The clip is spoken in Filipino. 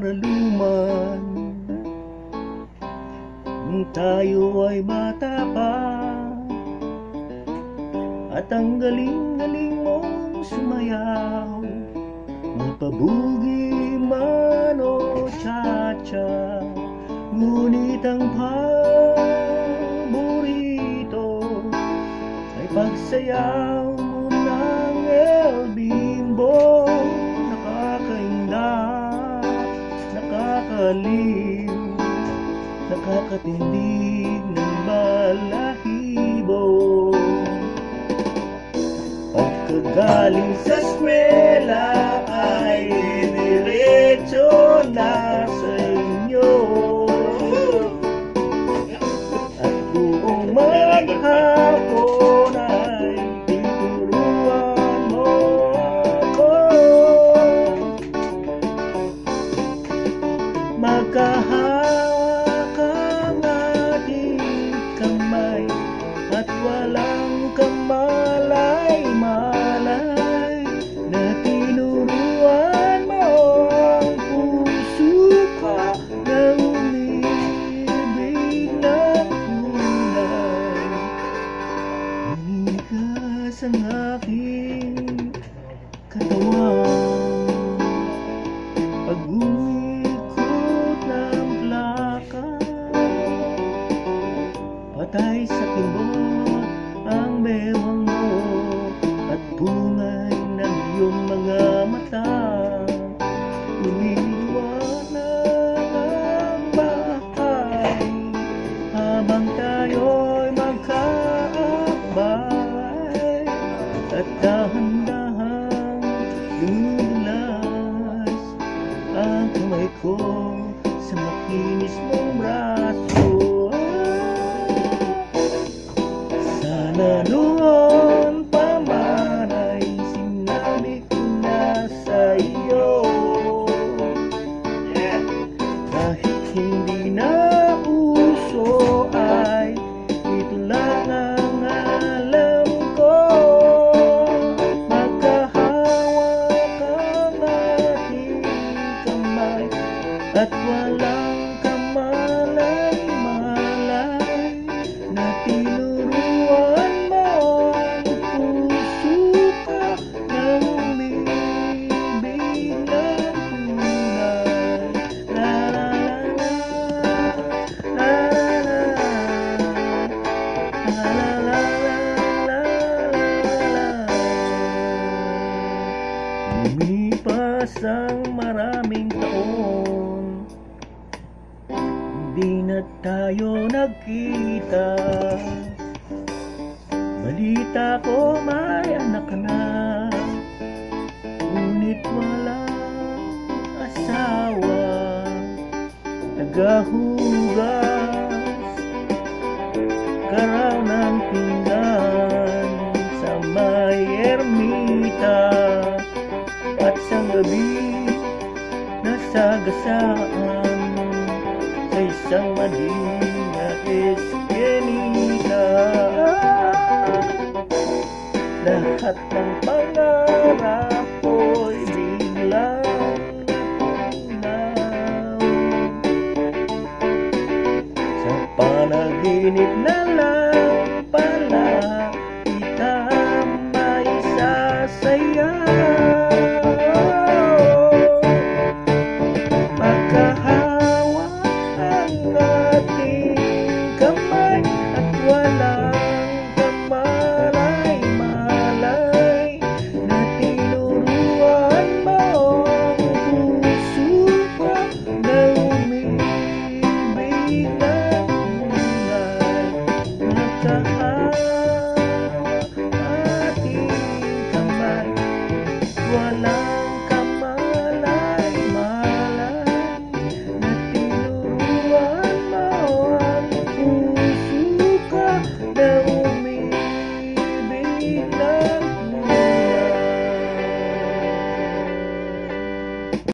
karaluman. Nung tayo ay bata pa, at ang galing-galing mong sumayaw, mapabugi man o cha-cha, ngunit ang paborito ay pagsayaw mo ng El Bimbo. Nakakaindak, nakakaliw, nakakatindig ng balahibo. Pagkagaling sa eskwela ay diretso na sa inyo, at buong maghapon ay tuturuan mo ako. Magkahawak ang ating kamay at walang kamalay-malay, na tinuruan mo ang puso ko na umibig ng tunay. Umigas ang aking katawan, pag-umikot ng plaka, patay sa kimbot ang bewang mo at bungay ng iyong mga mata. Lumiliwanag ang bahay habang tayo'y magkaakbay, at dahan-dahang lumulas ang kamay ko sa makinis mong braso. Sana noon pa man ay sinabi ko na sa iyo, kahit hindi na uso ay ito lang ang alam ko. Magkahawak ang ating kamay at walang kamalay-malay, na tinuruan mo ang puso ko na umibig ng tunay. La la la la, la la la, la la la. Lumipas ang maraming taon, di na tayo nagkita. Balita ko may anak ka na, ngunit walang asawa. Naghahugas ka raw ng pinggan sa may ermita, at sang gabi nasagasaan sa isang madilim na eskinita. Lahat ng pangarap ko'y biglang natunaw, sa panaginip na lang pala kita may sasayaw. Magkahawak ang ating kamay at walang kamalay-malay, na tinuruan mo ang puso ko na umibig ng tunay. Magkahawak ating kamay, walang kamalay-malay, na tinuruan mo ang puso ko na umibig ng